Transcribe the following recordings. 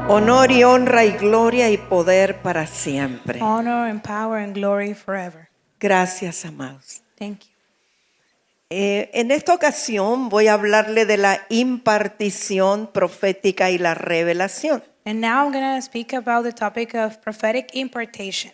Honor y honra y gloria y poder para siempre. Honor and power and glory forever. Gracias, amados. Thank you. En esta ocasión voy a hablarle de la impartición profética y la revelación. And now I'm going to speak about the topic of prophetic impartation.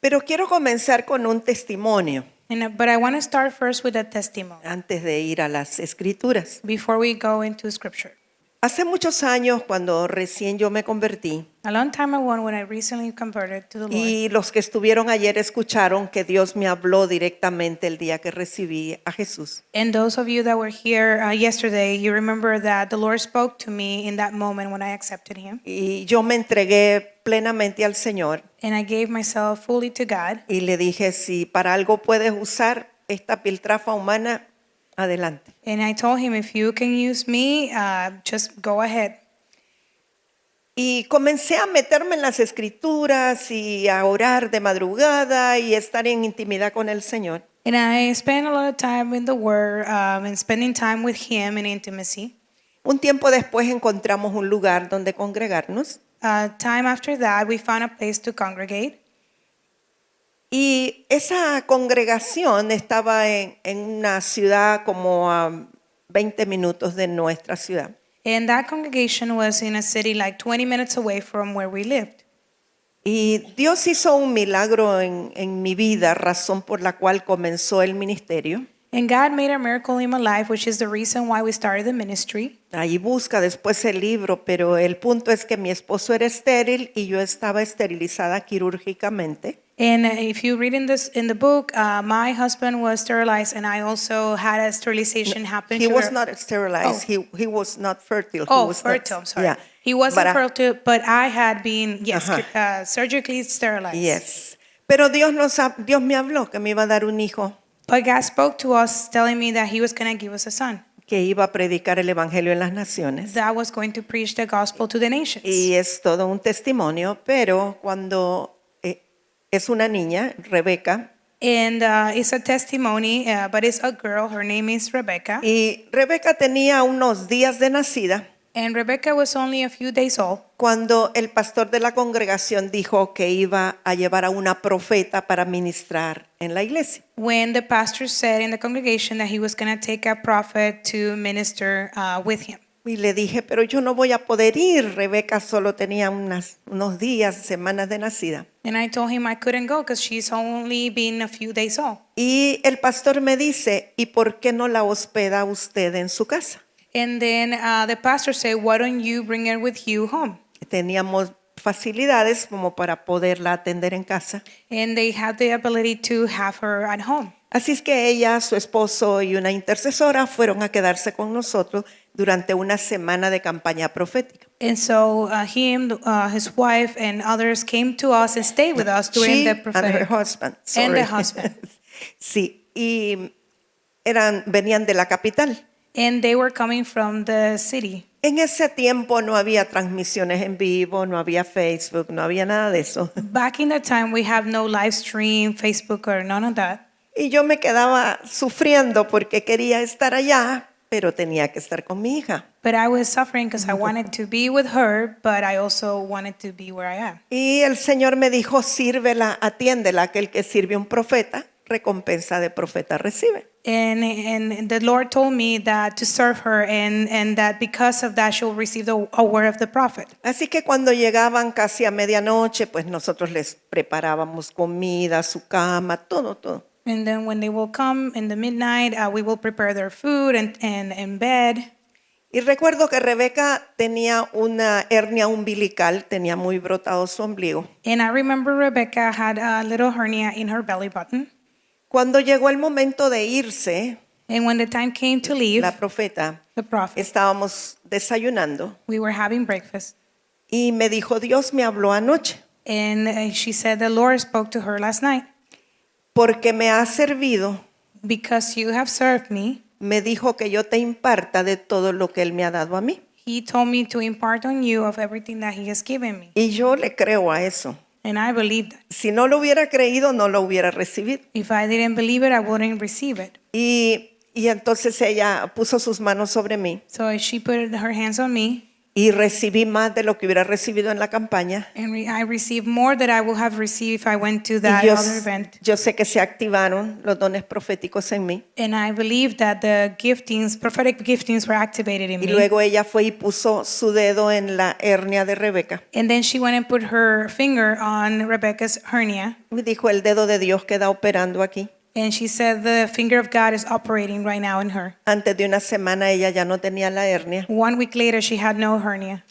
Pero quiero comenzar con un testimonio But I want to start first with a testimony antes de ir a las escrituras. before we go into scripture. Hace muchos años, cuando recién yo me convertí, A long time ago when I recently converted to the Lord, y los que estuvieron ayer escucharon que Dios me habló directamente el día que recibí a Jesús. and those of you that were here yesterday, you remember that the Lord spoke to me in that moment when I accepted Him. Y yo me entregué plenamente al Señor And I gave myself fully to God. y le dije, si para algo puedes usar esta piltrafa humana, adelante. And I told Him, if you can use me, just go ahead. Y comencé a meterme en las escrituras y a orar de madrugada y estar en intimidad con el Señor. And I spent a lot of time in the Word and spending time with Him in intimacy. Un tiempo después encontramos un lugar donde congregarnos Time after that, we found a place to congregate. y esa congregación estaba en una ciudad como a 20 minutos de nuestra ciudad. And that congregation was in a city like 20 minutes away from where we lived. Y Dios hizo un milagro en mi vida, razón por la cual comenzó el ministerio. And God made a miracle in my life, which is the reason why we started the ministry. Ahí busca después el libro, pero el punto es que mi esposo era estéril y yo estaba esterilizada quirúrgicamente. And if you read in the book, my husband was sterilized, and I also had a sterilization happen. He to was her. not sterilized. He was not fertile. He Oh, was fertile. I'm sorry. Yeah. He wasn't But fertile, but I had been Ajá. Surgically sterilized. Yes. Pero Dios me habló que me iba a dar un hijo But God spoke to us, telling me that He was going to give us a son que iba a predicar el evangelio en las naciones. that was going to preach the gospel to the nations. Y es todo un testimonio, pero cuando es una niña, Rebeca, And it's a testimony, but it's a girl. Her name is Rebecca. y Rebeca tenía unos días de nacida And Rebecca was only a few days old cuando el pastor de la congregación dijo que iba a llevar a una profeta para ministrar en la iglesia. when the pastor said in the congregation that he was going to take a prophet to minister with him. Y le dije, pero yo no voy a poder ir. Rebeca solo tenía unos días, semanas de nacida. And I told him I couldn't go because she's only been a few days old. Y el pastor me dice, ¿y por qué no la hospeda usted en su casa? And then the pastor said, why don't you bring her with you home? Teníamos facilidades como para poderla atender en casa. And they had the ability to have her at home. Así es que ella, su esposo y una intercesora fueron a quedarse con nosotros durante una semana de campaña profética. And so him, his wife, and others came to us and stayed with us during She the and her prophetic. husband. And the Sorry. husband. Sí, y venían de la capital. And they were coming from the city. En ese tiempo no había transmisiones en vivo, no había Facebook, no había nada de eso. Back in that time, we have no live stream, Facebook, or none of that. Y yo me quedaba sufriendo porque quería estar allá, pero tenía que estar con mi hija. But I was suffering because I wanted to be with her, but I also wanted to be where I am. Y el Señor me dijo, sírvela, atiéndela, aquel que sirve a un profeta, recompensa de profeta recibe. And the Lord told me that to serve her and that because of that she'll receive a word of the prophet. Así que cuando llegaban casi a medianoche, pues nosotros les preparábamos comida, su cama, todo. And then when they will come in the midnight, we will prepare their food and bed. Y recuerdo que Rebeca tenía una hernia umbilical, tenía muy brotado su ombligo. And I remember Rebecca had a little hernia in her belly button. Cuando llegó el momento de irse, And when the time came to leave, la profeta, the prophet, estábamos desayunando we were having breakfast. y me dijo, Dios me habló anoche And she said the Lord spoke to her last night. porque me ha servido, Because you have served me, me dijo que yo te imparta de todo lo que Él me ha dado a mí. He told me to impart on you of everything that He has given me. Y yo le creo a eso. And I believe that. Si no lo hubiera creído, no lo hubiera recibido. If I didn't believe it, I wouldn't receive it. Y entonces ella puso sus manos sobre mí So she put her hands on me y recibí más de lo que hubiera recibido en la campaña. And I received more than I would have received if I went to that Y other event. yo sé que se activaron los dones proféticos en mí. And I believe that the giftings, prophetic giftings, were activated in Y me. luego ella fue y puso su dedo en la hernia de Rebeca. And then she went and put her finger on Rebecca's hernia. Y dijo, el dedo de Dios queda operando aquí. And she said the finger of God is operating right now in her. Antes de una semana ella ya no tenía la hernia. 1 week later, she had no hernia.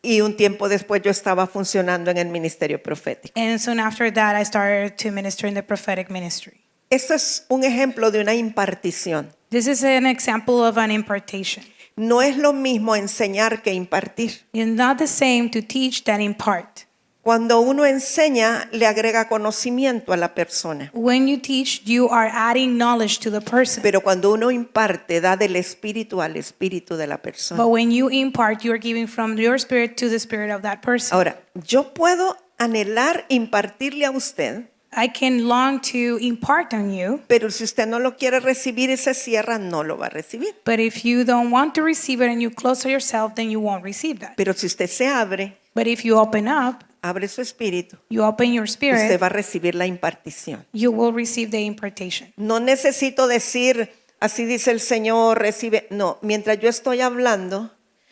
Y un tiempo después yo estaba funcionando en el ministerio profético. And soon after that, I started to minister in the prophetic ministry. Esto es un ejemplo de una impartición. This is an example of an impartation. No es lo mismo enseñar que impartir. It's not the same to teach than impart. Cuando uno enseña, le agrega conocimiento a la persona. When you teach, you are adding knowledge to the person. Pero cuando uno imparte, da del espíritu al espíritu de la persona. But when you impart, you are giving from your spirit to the spirit of that person. Ahora, yo puedo anhelar impartirle a usted, I can long to impart on you, pero si usted no lo quiere recibir y se cierra, no lo va a recibir. but if you don't want to receive it and you close yourself, then you won't receive that. Pero si usted se abre, But if you open up, abre su espíritu, you open your usted spirit, va a recibir la impartición. you will receive the impartation. No necesito decir, así dice el Señor, recibe. No, mientras yo estoy hablando,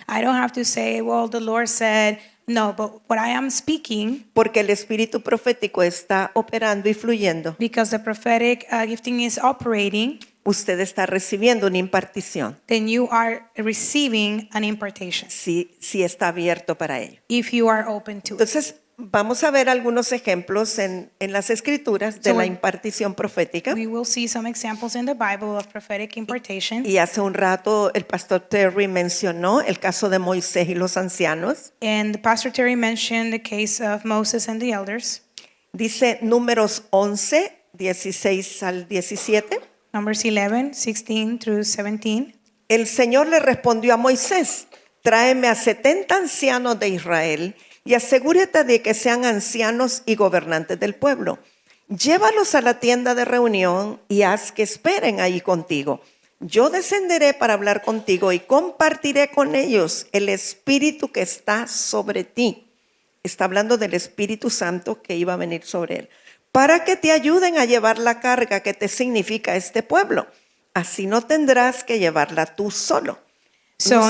I don't have to say, well, the Lord said, no, but what I am speaking, porque el espíritu profético está operando y fluyendo, because the prophetic gifting is operating, usted está recibiendo una impartición, then you are receiving an impartation si está abierto para ello. if you are open to it. Entonces, vamos a ver algunos ejemplos en las escrituras de So la we- impartición profética. We will see some examples in the Bible of prophetic impartation. Y hace un rato el pastor Terry mencionó el caso de Moisés y los ancianos. And Pastor Terry mentioned the case of Moses and the elders. Dice Números 11, 16 al 17. Numbers 11, 16 through 17. El Señor le respondió a Moisés, tráeme a 70 ancianos de Israel y asegúrate de que sean ancianos y gobernantes del pueblo. Llévalos a la tienda de reunión y haz que esperen ahí contigo. Yo descenderé para hablar contigo y compartiré con ellos el espíritu que está sobre ti. Está hablando del Espíritu Santo que iba a venir sobre él. Para que te ayuden a llevar la carga que te significa este pueblo. Así no tendrás que llevarla tú solo. So,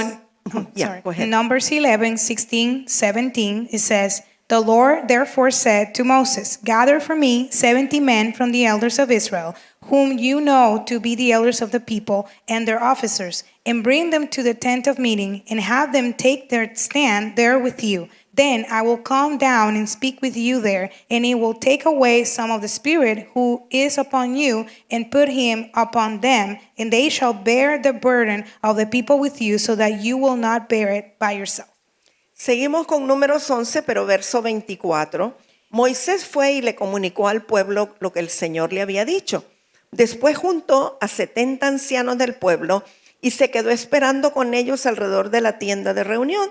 Yeah, go ahead. in Numbers 11, 16, 17, it says, The Lord therefore said to Moses, Gather for me 70 men from the elders of Israel, whom you know to be the elders of the people and their officers, and bring them to the tent of meeting, and have them take their stand there with you. Then I will come down and speak with you there, and it will take away some of the Spirit who is upon you, and put him upon them, and they shall bear the burden of the people with you, so that you will not bear it by yourself. Seguimos con Números 11, pero verso 24. Moisés fue y le comunicó al pueblo lo que el Señor le había dicho. Después juntó a 70 ancianos del pueblo y se quedó esperando con ellos alrededor de la tienda de reunión.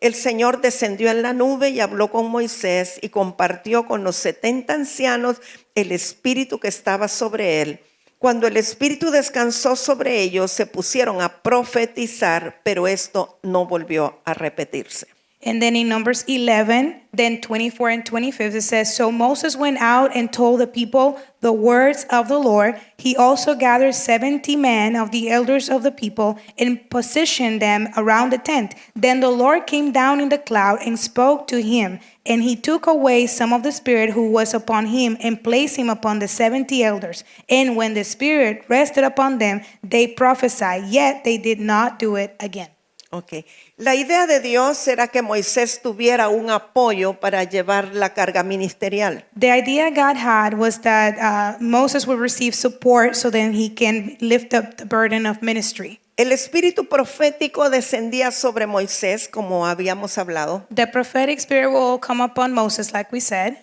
El Señor descendió en la nube y habló con Moisés y compartió con los 70 ancianos el espíritu que estaba sobre él. Cuando el espíritu descansó sobre ellos, se pusieron a profetizar, pero esto no volvió a repetirse. And then in Numbers 11, then 24 and 25, it says, So Moses went out and told the people the words of the Lord. He also gathered 70 men of the elders of the people and positioned them around the tent. Then the Lord came down in the cloud and spoke to him. And he took away some of the Spirit who was upon him and placed him upon the 70 elders. And when the Spirit rested upon them, they prophesied, yet they did not do it again. Okay. La idea de Dios era que Moisés tuviera un apoyo para llevar la carga ministerial. The idea God had was that Moses would receive support so then he can lift up the burden of ministry. El espíritu profético descendía sobre Moisés, como habíamos hablado, The prophetic spirit will come upon Moses, like we said,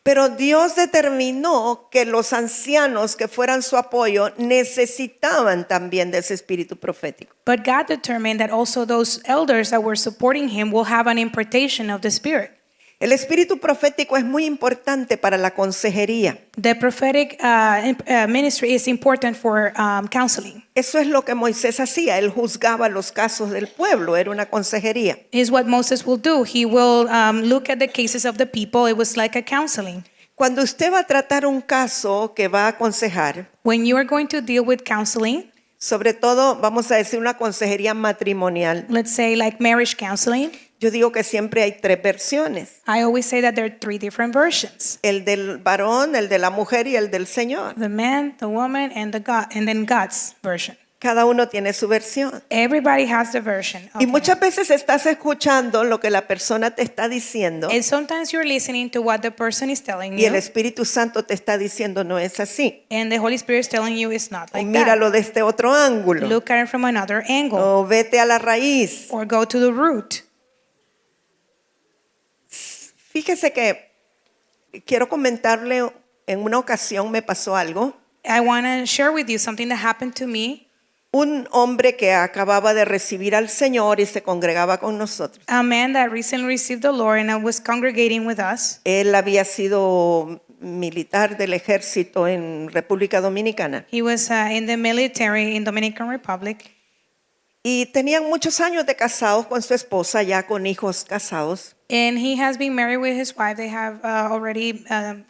pero Dios determinó que los ancianos que fueran su apoyo necesitaban también de ese espíritu profético. but God determined that also those elders that were supporting him will have an impartation of the Spirit. El espíritu profético es muy importante para la consejería. The prophetic ministry is important for counseling. Eso es lo que Moisés hacía. Él juzgaba los casos del pueblo. Era una consejería. Is what Moses will do. He will look at the cases of the people. It was like a counseling. Cuando usted va a tratar un caso que va a aconsejar, When you are going to deal with counseling, sobre todo vamos a decir una consejería matrimonial, let's say like marriage counseling, yo digo que siempre hay 3 versiones. I always say that there are 3 different versions: El del varón, el de la mujer y el del Señor. the man, the woman, and the God, and then God's version. Cada uno tiene su versión. Everybody has the version. Y Okay. muchas veces estás escuchando lo que la persona te está diciendo And sometimes you're listening to what the person is telling y el you, Espíritu Santo te está diciendo no es así. and the Holy Spirit is telling you it's not O like míralo de este otro that. ángulo. Look at it from another angle, O vete a la raíz. or go to the root. Fíjese que quiero comentarle, en una ocasión me pasó algo. I want to share with you something that happened to me. Un hombre que acababa de recibir al Señor y se congregaba con nosotros. A man that recently received the Lord and was congregating with us. Él había sido militar del ejército en República Dominicana He was in the military in Dominican Republic, y tenían muchos años de casados con su esposa, ya con hijos casados. and he has been married with his wife. They have already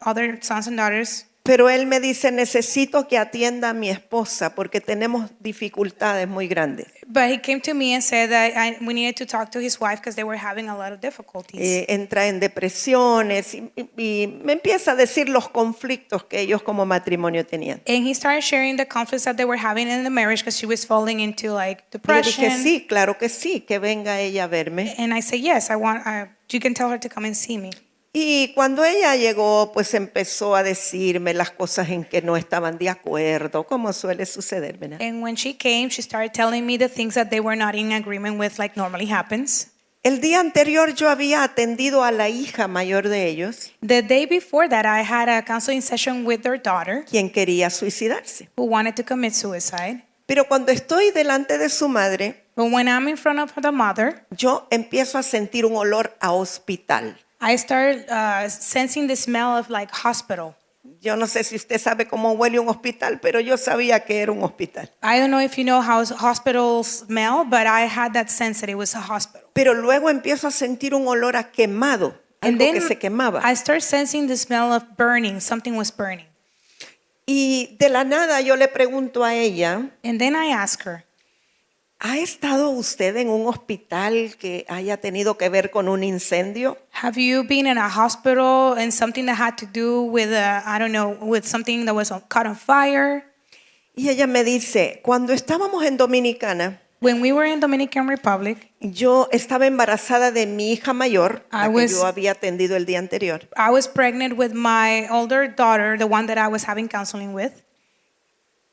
other sons and daughters. Pero él me dice, necesito que atienda a mi esposa porque tenemos dificultades muy grandes. But he came to me and said that we needed to talk to his wife because they were having a lot of difficulties. Entra en depresiones y me empieza a decir los conflictos que ellos como matrimonio tenían. And he started sharing the conflicts that they were having in the marriage because she was falling into like Y le dije, depression. sí, claro que sí, que venga ella a verme. And I said, yes, I want. You can tell her to come and see me. Y cuando ella llegó, pues empezó a decirme las cosas en que no estaban de acuerdo, como suele suceder, ¿verdad? And when she came, she started telling me the things that they were not in agreement with, like normally happens. El día anterior yo había atendido a la hija mayor de ellos, The day before that, I had a counseling session with their daughter quien quería suicidarse. who wanted to commit suicide. Pero cuando estoy delante de su madre, But when I'm in front of the mother, yo empiezo a sentir un olor a hospital. I started sensing the smell of like hospital. Yo no sé si usted sabe cómo huele un hospital, pero yo sabía que era un hospital. I don't know if you know how hospitals smell, but I had that sense that it was a hospital. Pero luego empiezo a sentir un olor a quemado, And algo then que se quemaba. I started sensing the smell of burning. Something was burning. Y de la nada yo le pregunto a ella, And then I asked her, ¿ha estado usted en un hospital que haya tenido que ver con un incendio? have you been in a hospital and something that had to do with, I don't know, with something that was caught on fire? Y ella me dice, cuando estábamos en Dominicana, When we were in Dominican Republic, yo estaba embarazada de mi hija mayor, la que was- yo había atendido el día anterior. I was pregnant with my older daughter, the one that I was having counseling with.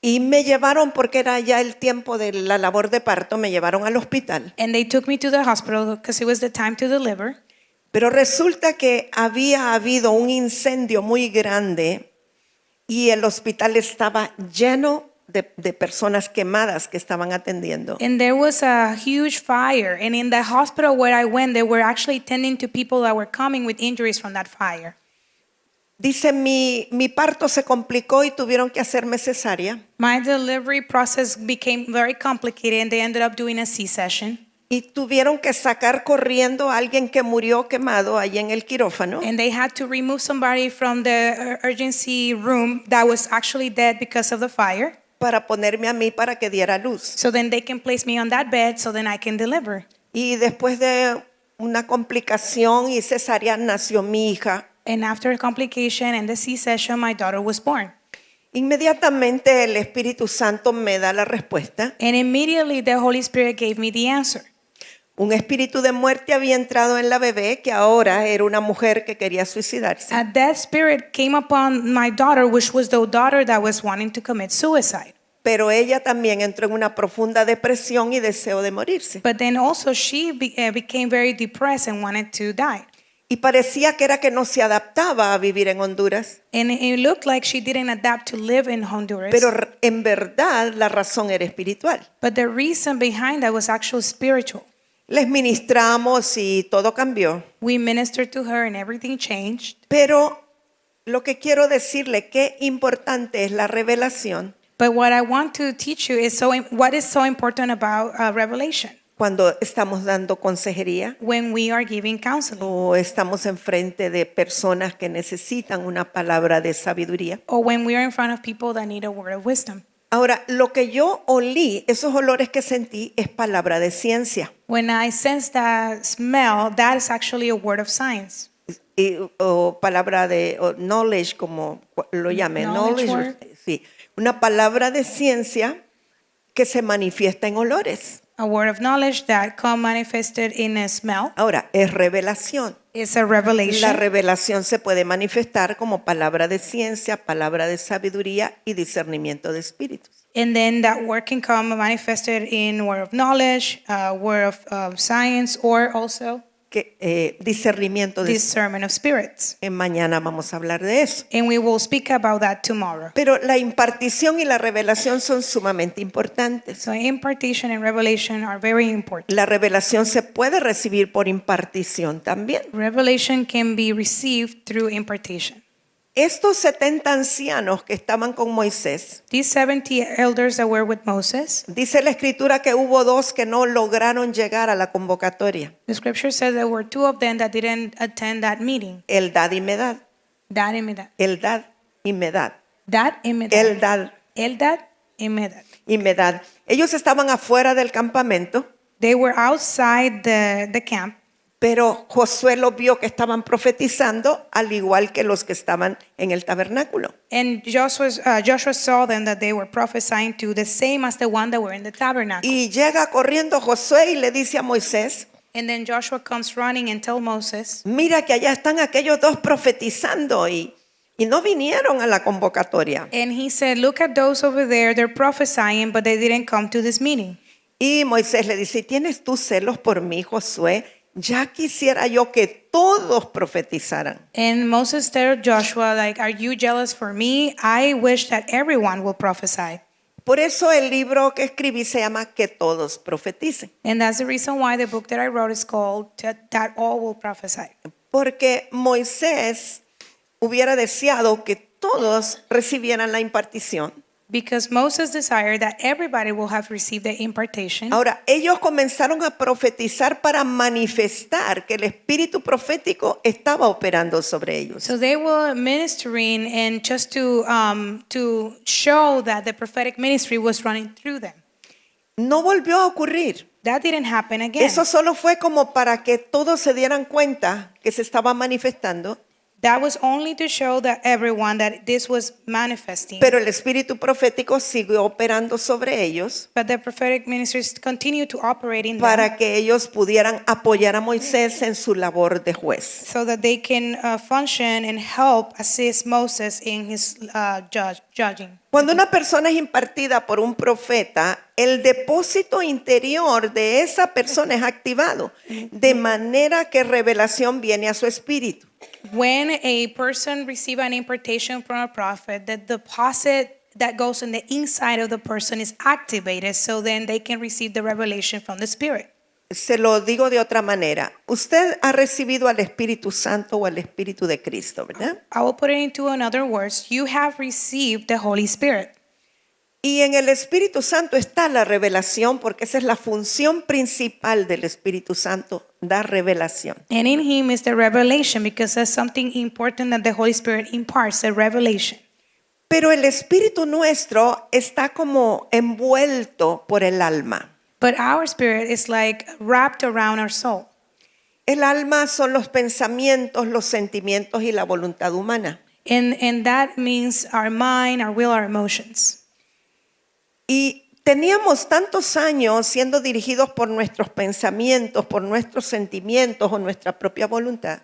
Y me llevaron, porque era ya el tiempo de la labor de parto, me llevaron al hospital. And they took me to the hospital because it was the time to deliver. Pero resulta que había habido un incendio muy grande y el hospital estaba lleno de personas quemadas que estaban atendiendo. And there was a huge fire. And in the hospital where I went, they were actually tending to people that were coming with injuries from that fire. Dice, mi parto se complicó y tuvieron que hacerme cesárea. My delivery process became very complicated and they ended up doing a C-section. Y tuvieron que sacar corriendo a alguien que murió quemado allí en el quirófano. And they had to remove somebody from the urgency room that was actually dead because of the fire. Para ponerme a mí para que diera luz. So then they can place me on that bed so then I can deliver. Y después de una complicación y cesárea nació mi hija. And after a complication and the C-section, my daughter was born. Inmediatamente el Espíritu Santo me da la respuesta. And immediately the Holy Spirit gave me the answer. Un espíritu de muerte había entrado en la bebé, que ahora era una mujer que quería suicidarse. A death spirit came upon my daughter, which was the daughter that was wanting to commit suicide. Pero ella también entró en una profunda depresión y deseo de morirse. But then also she became very depressed and wanted to die. Y parecía que era que no se adaptaba a vivir en Honduras. And it looked like she didn't adapt to live in Honduras. Pero en verdad la razón era espiritual. But the reason behind that was actually spiritual. Les ministramos y todo cambió. We ministered to her and everything changed. Pero lo que quiero decirle, qué importante es la revelación But what I want to teach you is what is so important about revelation cuando estamos dando consejería when we are giving counseling o estamos enfrente de personas que necesitan una palabra de sabiduría. or when we are in front of people that need a word of wisdom. Ahora, lo que yo olí, esos olores que sentí, es palabra de ciencia. When I sense that smell, that is actually a word of science. O palabra de o knowledge, como lo llamen. Knowledge word. Sí, una palabra de ciencia que se manifiesta en olores. A word of knowledge that come manifested in a smell Ahora, es revelación. is a La revelation. revelación se puede manifestar como palabra de ciencia, palabra de sabiduría y discernimiento de espíritus. And then that word can come manifested in word of knowledge, word of science, or also Discernimiento de discernment of spirits. mañana vamos a hablar de eso. And we will speak about that tomorrow. Pero la impartición y la revelación son sumamente importantes. So impartation and revelation are very important. La revelación se puede recibir por impartición también. Revelation can be received through impartation. Estos 70 ancianos que estaban con Moisés, These 70 elders that were with Moses, dice la escritura que hubo 2 que no lograron llegar a la convocatoria. the scripture says there were 2 of them that didn't attend that meeting. Eldad y Medad. Dad and Medad. Eldad y Medad. Dad and Medad. Eldad Eldad and Medad. y Medad. Ellos estaban afuera del campamento, They were outside the camp, pero Josué los vio que estaban profetizando al igual que los que estaban en el tabernáculo. and Joshua saw them that they were prophesying to the same as the one that were in the tabernacle. Y llega corriendo Josué y le dice a Moisés, And then Joshua comes running and tells Moses, mira que allá están aquellos 2 profetizando y no vinieron a la convocatoria. and he said, look at those over there, they're prophesying, but they didn't come to this meeting. Y Moisés le dice, ¿tienes tú celos por mí, Josué? Ya quisiera yo que todos profetizaran. And Moses told Joshua, like, are you jealous for me? I wish that everyone will prophesy. Por eso el libro que escribí se llama Que todos profeticen. And that's the reason why the book that I wrote is called That All Will Prophesy. Porque Moisés hubiera deseado que todos recibieran la impartición. Because Moses desired that everybody will have received the impartation. Ahora, ellos comenzaron a profetizar para manifestar que el espíritu profético estaba operando sobre ellos. So they were ministering and just to show that the prophetic ministry was running through them. No volvió a ocurrir. That didn't happen again. Eso solo fue como para que todos se dieran cuenta que se estaba manifestando, That was only to show that everyone that this was manifesting. pero el espíritu profético siguió operando sobre ellos But the prophetic ministries continue to operate in them para que ellos pudieran apoyar a Moisés en su labor de juez. so that they can function and help assist Moses in his judging. Cuando una persona es impartida por un profeta, el depósito interior de esa persona es activado, de manera que revelación viene a su espíritu. When a person receives an impartation from a prophet, the deposit that goes in the inside of the person is activated so then they can receive the revelation from the Spirit. Se lo digo de otra manera. Usted ha recibido al Espíritu Santo o al Espíritu de Cristo, ¿verdad? I will put it into another words. You have received the Holy Spirit. Y en el Espíritu Santo está la revelación, porque esa es la función principal del Espíritu Santo, dar revelación. And in him is the revelation because that's something important that the Holy Spirit imparts, the revelation. Pero el Espíritu nuestro está como envuelto por el alma. But our spirit is like wrapped around our soul. El alma son los pensamientos, los sentimientos y la voluntad humana. And that means our mind, our will, our emotions. Y teníamos tantos años siendo dirigidos por nuestros pensamientos, por nuestros sentimientos o nuestra propia voluntad,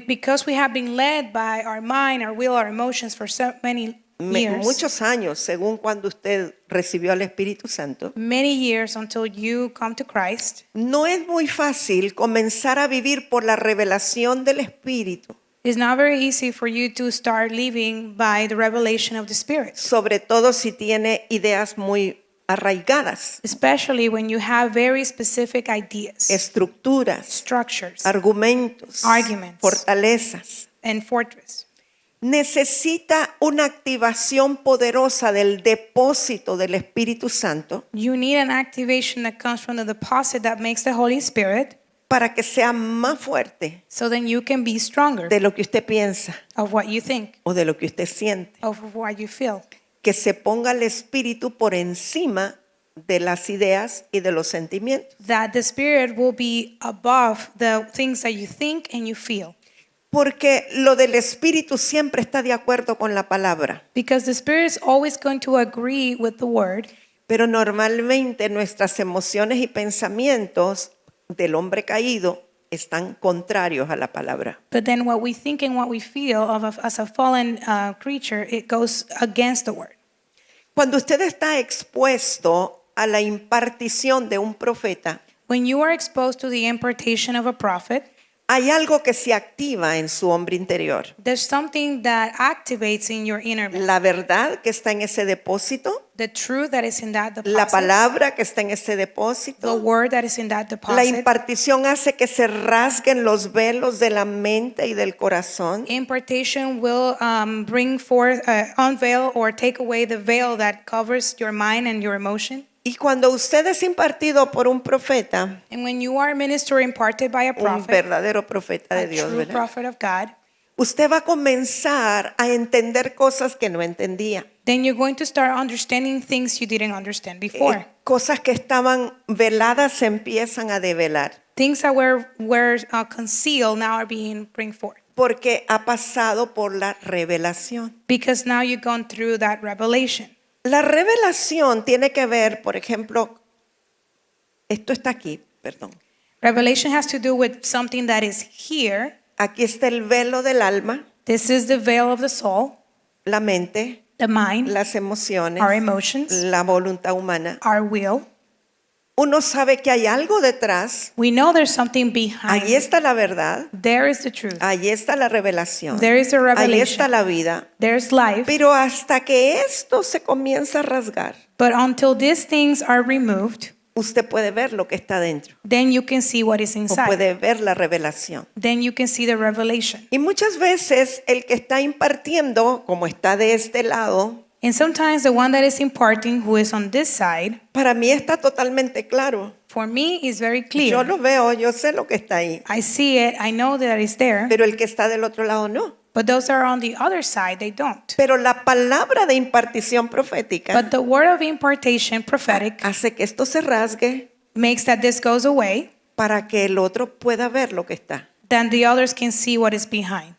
Because we have been led by our mind, our will, our emotions for so many years. muchos años, según cuando usted recibió al Espíritu Santo, Many years until you come to Christ. no es muy fácil comenzar a vivir por la revelación del Espíritu, It's not very easy for you to start living by the revelation of the Spirit. sobre todo si tiene ideas muy arraigadas, especially when you have very specific ideas, estructuras, structures, argumentos, Arguments. fortalezas. and fortress. Necesita una activación poderosa del depósito del Espíritu Santo You need an activation that comes from the deposit that makes the Holy Spirit, para que sea más fuerte so then you can be stronger de lo que usted piensa of what you think, o de lo que usted siente. of what you feel. Que se ponga el Espíritu por encima de las ideas y de los sentimientos. That the Spirit will be above the things that you think and you feel. Porque lo del Espíritu siempre está de acuerdo con la palabra. Because the Spirit is always going to agree with the Word, Pero normalmente nuestras emociones y pensamientos del hombre caído están contrarios a la palabra. but then what we think and what we feel as a fallen creature, it goes against the Word. Cuando usted está expuesto a la impartición de un profeta, When you are exposed to the impartation of a prophet, hay algo que se activa en su hombre interior. there's something that activates in your inner man. La verdad que está en ese depósito, The truth that is in that la deposit, palabra que está en ese the depósito. word that is in that La deposit. impartición hace que se rasguen los velos de la mente y del corazón. Impartation will bring forth, unveil or take away the veil that covers your mind and your emotion. Y cuando usted es impartido por un profeta, And when you are a minister imparted by a un prophet, verdadero profeta a de Dios, true ¿verdad? prophet of God, Usted va a comenzar a entender cosas que no entendía. then you're going to start understanding things you didn't understand before. Cosas que estaban veladas se empiezan a develar. Things that were concealed now are being bring forth. Porque ha pasado por la revelación. Because now you've gone through that revelation. La revelación tiene que ver, por ejemplo, esto está aquí, perdón. Revelation has to do with something that is here. Aquí está el velo del alma, This is the veil of the soul, la mente, the mind, las emociones, our emotions, la voluntad humana. our will. Uno sabe que hay algo detrás. We know there's something behind. Ahí está la verdad, There is the truth. ahí está la revelación, There is the ahí está revelation. la vida. There's life. Pero hasta que esto se comienza a rasgar, But until these things are removed, usted puede ver lo que está dentro then you can see what is o inside. puede ver la revelación. Then you can see the revelation. Y muchas veces el que está impartiendo, como está de este lado, And sometimes the one that is imparting, who is on this side, para mí está totalmente claro. for me is very Yo clear. lo veo, yo sé lo que está ahí, I see it, I know that it's there. pero el que está del otro lado no. But those that are on the other side, they don't. Pero la palabra de impartición profética But the word of impartation, prophetic, hace que esto se rasgue makes that this goes away, para que el otro pueda ver lo que está. then the others can see what is behind.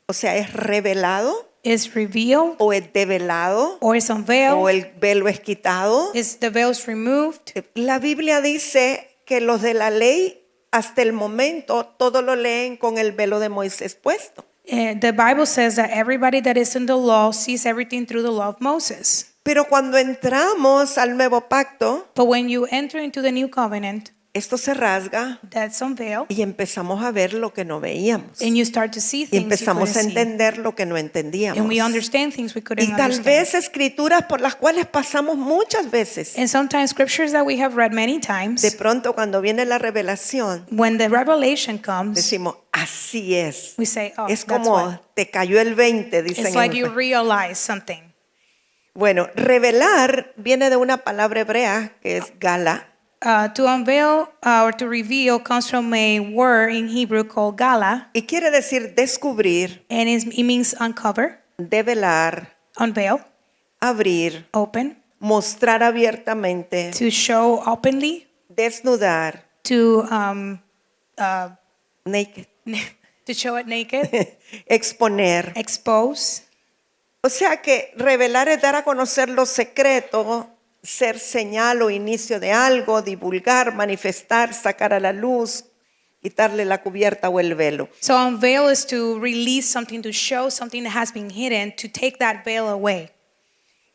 O sea, es revelado Is revealed, o es develado or is o unveiled, el velo es quitado. is the veils removed. La Biblia dice que los de la ley hasta el momento todo lo leen con el velo de Moisés puesto. The Bible says that everybody that is in the law sees everything through the law of Moses. Pero cuando entramos al nuevo pacto, But when you enter into the new covenant, esto se rasga that's unveiled, y empezamos a ver lo que no veíamos. and you start to see Y things you empezamos a couldn't see. entender lo que no entendíamos. And we understand things we couldn't Y tal understand. vez escrituras por las cuales pasamos muchas veces. And sometimes scriptures that we have read many De times, pronto cuando viene la revelación, when the revelation comes, decimos, así es. we say, oh, Es that's como what. te cayó el 20, dicen. It's like you realize something. Bueno, revelar viene de una palabra hebrea que es gala, To unveil or to reveal comes from a word in Hebrew called gala, y quiere decir descubrir, and it means uncover, develar, unveil, abrir, open, mostrar abiertamente, to show openly, desnudar, to naked, to show it naked, exponer. expose. O sea que revelar es dar a conocer lo secreto, ser señal o inicio de algo, divulgar, manifestar, sacar a la luz, quitarle la cubierta o el velo. So unveil is to release something, to show something that has been hidden, to take that veil away.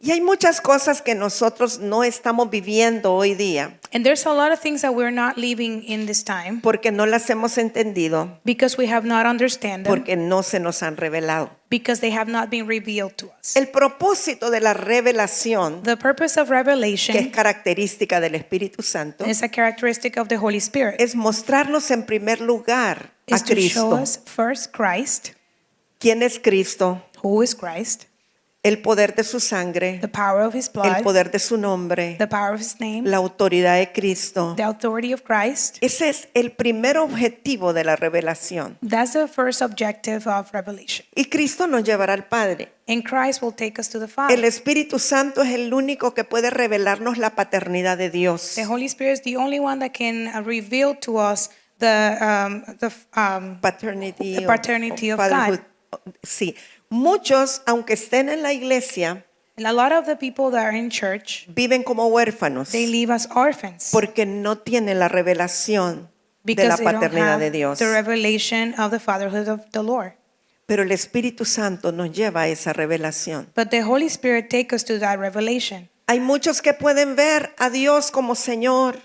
Y hay muchas cosas que nosotros no estamos viviendo hoy día And there's a lot of things that we're not living in this time porque no las hemos entendido, because we have not understand them, porque no se nos han revelado. because they have not been revealed to us. El propósito de la revelación, The purpose of que es revelation característica del Espíritu Santo, is a characteristic of the Holy Spirit. es mostrarnos en primer lugar a Is to show Cristo. us first Christ, ¿Quién es Cristo? who is Christ, El poder de su sangre, the power of his el blood, poder de su nombre, the power of his name, la autoridad de Cristo. the authority of Christ. Ese es el primer objetivo de la revelación. That's the first objective of revelation. Y Cristo nos llevará al Padre. And Christ will take us to the El Father. Espíritu Santo es el único que puede revelarnos la paternidad de Dios. The Holy Spirit is the only one that can reveal to us the Paternity, The paternity of fatherhood. Sí, muchos, aunque estén en la iglesia, and a lot of the people that are in church, viven como huérfanos they live as orphans porque no tienen la revelación de la because they don't paternidad de have Dios. the revelation of the fatherhood of the Lord. Pero el Espíritu Santo nos lleva a esa revelación. But the Holy Spirit takes us to that revelation. Hay muchos que pueden ver a Dios como Señor,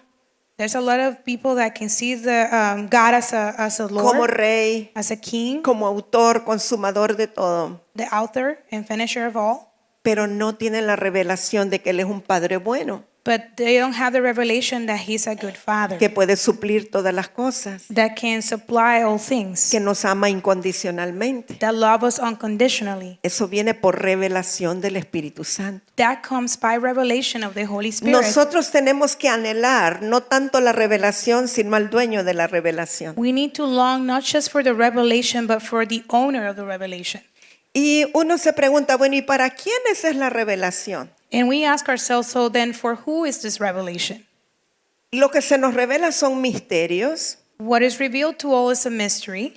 There's a lot of people that can see the God as a Lord, como Rey, as a King, como autor, consumador de todo, the author and finisher of all. pero no tienen la revelación de que Él es un Padre bueno, But they don't have the revelation that He's a good Father, que puede suplir todas las cosas, that can supply all things, que nos ama incondicionalmente. that love us unconditionally. Eso viene por revelación del Espíritu Santo. That comes by revelation of the Holy Spirit. Nosotros tenemos que anhelar no tanto la revelación, sino al dueño de la revelación. We need to long not just for the revelation, but for the owner of the revelation. Y uno se pregunta, bueno, ¿y para quiénes es la revelación? And we ask ourselves, so then for who is this revelation? Lo que se nos revela son misterios. What is revealed to all is a mystery.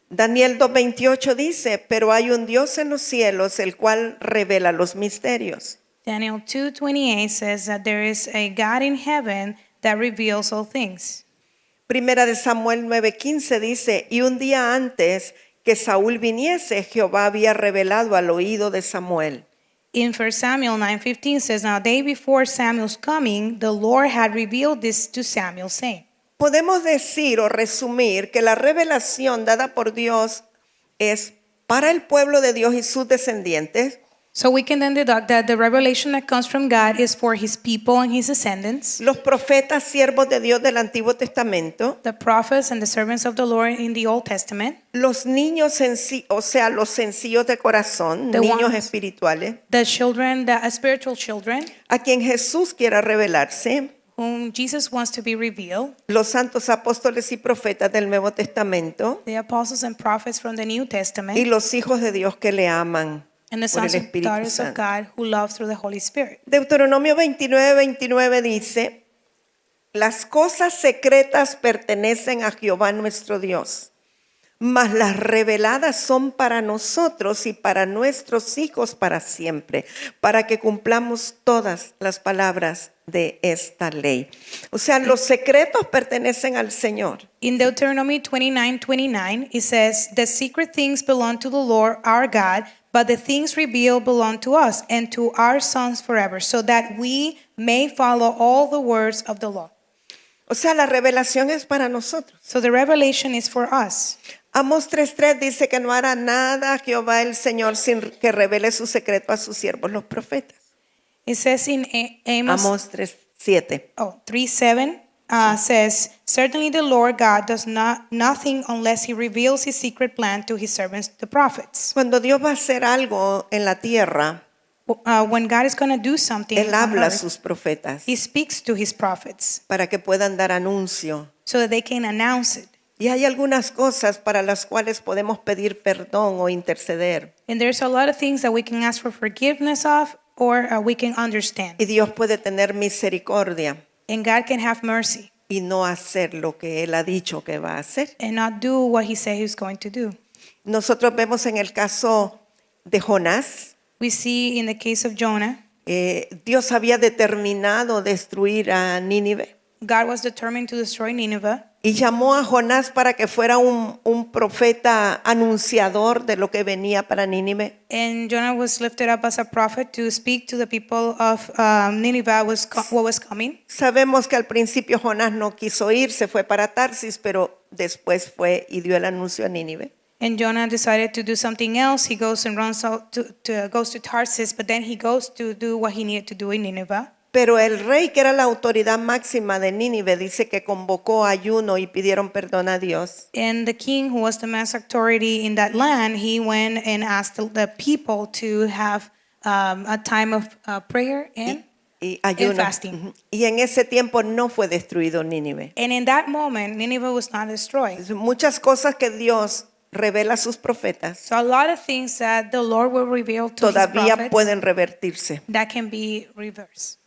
Daniel 2:28 dice, pero hay un Dios en los cielos el cual revela los misterios. Daniel 2:28 says that there is a God in heaven that reveals all things. Primera de Samuel 9:15 dice, y un día antes que Saúl viniese, Jehová había revelado al oído de Samuel. In 1 Samuel 9:15 says, now day before Samuel's coming, the Lord had revealed this to Samuel, saying. Podemos decir o resumir que la revelación dada por Dios es para el pueblo de Dios y sus descendientes, So we can then deduct that the revelation that comes from God is for his people and his descendants, los profetas, siervos de Dios del Antiguo Testamento, the prophets and the servants of the Lord in the Old Testament, los niños o sea, los sencillos de corazón, The niños ones- espirituales, the children, the spiritual children, a quien Jesús quiera revelarse, whom Jesus wants to be revealed, los santos apóstoles y profetas del Nuevo Testamento the apostles and prophets from the New y Testament, los hijos de Dios que le aman and the por el sons and Espíritu daughters of Santo. God who love through the Holy Spirit. Deuteronomio 29:29 dice, las cosas secretas pertenecen a Jehová nuestro Dios, mas las reveladas son para nosotros y para nuestros hijos para siempre, para que cumplamos todas las palabras de esta ley. O sea, los secretos pertenecen al Señor. In Deuteronomy 29:29, it says, the secret things belong to the Lord our God, but the things revealed belong to us and to our sons forever, so that we may follow all the words of the law. O sea, la revelación es para nosotros. So the revelation is for us. Amos 3:3 dice que no hará nada Jehová el Señor sin que revele su secreto a sus siervos los profetas. It says in Amos Amos 3:7. 3:7 says, certainly the Lord God does nothing unless he reveals his secret plan to his servants, the prophets. Cuando Dios va a hacer algo en la tierra, When God is going to do something, Él on habla a earth, sus profetas he speaks to his prophets para que puedan dar anuncio. so that they can announce it. Y hay algunas cosas para las cuales podemos pedir perdón o interceder. And there's a lot of things that we can ask for forgiveness of, or we can understand. Y Dios puede tener misericordia And God can have mercy y no hacer lo que Él ha dicho que va a hacer. and not do what he said he was going to do. Nosotros vemos en el caso de Jonás, We see in the case of Jonah, Dios había determinado destruir a Nínive. God was determined to destroy Nineveh. y llamó a Jonás para que fuera un profeta anunciador de lo que venía para Nínive. And Jonah was lifted up as a prophet to speak to the people of Nineveh what was coming. Sabemos que al principio Jonás no quiso ir, se fue para Tarsis, pero después fue y dio el anuncio a Nínive. And Jonah decided to do something else. He goes and runs out goes to Tarsus, but then he goes to do what he needed to do in Nineveh. Pero el rey, que era la autoridad máxima de Nínive, dice que convocó ayuno y pidieron perdón a Dios. And the king, who was the mass authority in that land, he went and asked the people to have a time of prayer and Ayuno. fasting. Ujú. Y en ese tiempo no fue destruido Nínive. And in that moment, Nineveh was not destroyed. Muchas cosas que Dios revela a sus profetas So a lot of things that the Lord will reveal to his todavía prophets pueden revertirse. that can be reversed.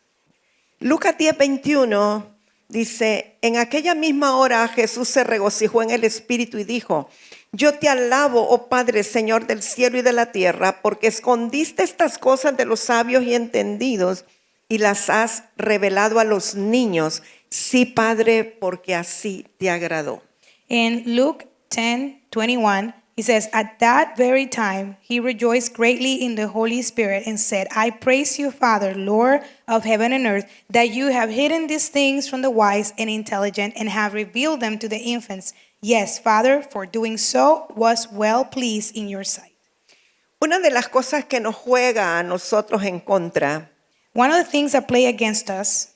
Lucas 10:21 dice, en aquella misma hora Jesús se regocijó en el Espíritu y dijo, yo te alabo, oh Padre, Señor del cielo y de la tierra, porque escondiste estas cosas de los sabios y entendidos y las has revelado a los niños. Sí, Padre, porque así te agradó. In Luke 10:21, he says, at that very time, he rejoiced greatly in the Holy Spirit and said, I praise you, Father, Lord of heaven and earth, that you have hidden these things from the wise and intelligent and have revealed them to the infants. Yes, Father, for doing so was well pleased in your sight. Una de las cosas que nos juega a nosotros en contra One of the things that play against us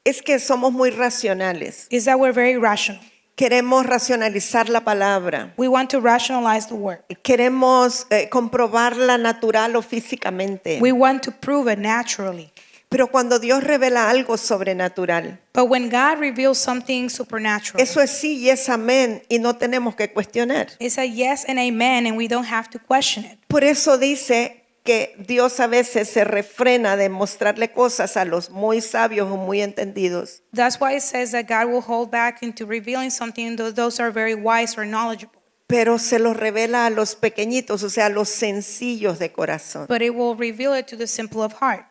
es que somos muy racionales. is that we're very rational. Queremos racionalizar la palabra. We want to rationalize the word. Queremos comprobarla natural o físicamente. We want to prove it naturally. Pero cuando Dios revela algo sobrenatural, But when God reveals something supernatural, eso es sí y es amén y no tenemos que cuestionar. it's a yes and amen, and we don't have to question it. Por eso dice que Dios a veces se refrena de mostrarle cosas a los muy sabios o muy entendidos, That's why it says that God will hold back into revealing something to those are very wise or knowledgeable. pero se los revela a los pequeñitos, o sea, a los sencillos de corazón. But it will reveal it to the simple of heart.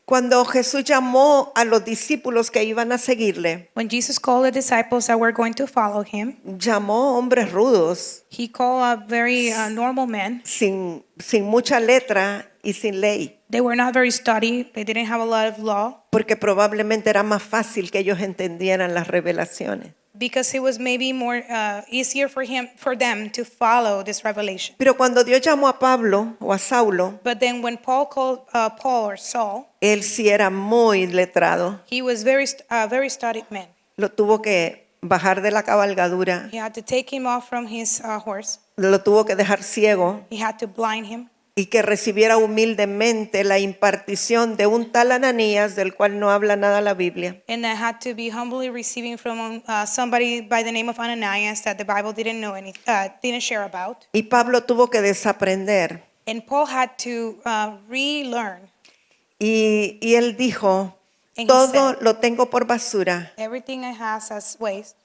Cuando Jesús llamó a los discípulos que iban a seguirle, When Jesus called the disciples that were going to follow him, llamó hombres rudos, he called a very normal men. sin mucha letra y sin ley, They were not very studied. They didn't have a lot of law porque probablemente era más fácil que ellos entendieran las revelaciones. because it was maybe more easier for them to follow this revelation. Pero cuando Dios llamó a Pablo o a Saulo, But then when Paul called Paul or Saul, él sí era muy letrado. he was very studied man. Lo tuvo que bajar de la cabalgadura, He had to take him off from his horse. lo tuvo que dejar ciego He had to blind him. y que recibiera humildemente la impartición de un tal Ananías del cual no habla nada la Biblia. And I had to be humbly receiving from somebody by the name of Ananias that the Bible didn't know didn't share about. Y Pablo tuvo que desaprender. And Paul had to relearn. Y él dijo, And he todo said, lo tengo por basura everything I have as waste,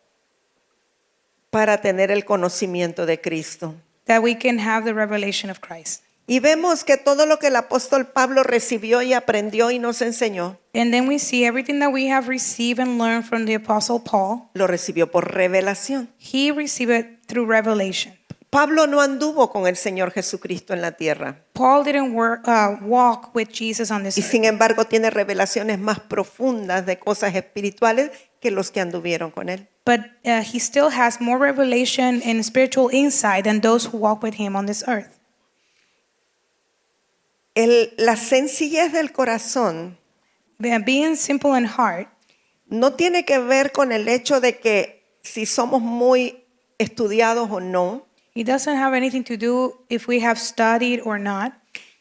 para tener el conocimiento de Cristo. that we can have the revelation of Christ. Y vemos que todo lo que el apóstol Pablo recibió y aprendió y nos enseñó, And then we see everything that we have received and learned from the Apostle Paul, lo recibió por revelación. he received it through revelation. Pablo no anduvo con el Señor Jesucristo en la tierra Paul didn't walk with Jesus on this y earth, sin embargo tiene revelaciones más profundas de cosas espirituales que los que anduvieron con él. but he still has more revelation and spiritual insight than those who walk with him on this earth. La sencillez del corazón Being simple in heart no tiene que ver con el hecho de que si somos muy estudiados o no, it doesn't have anything to do if we have studied or not,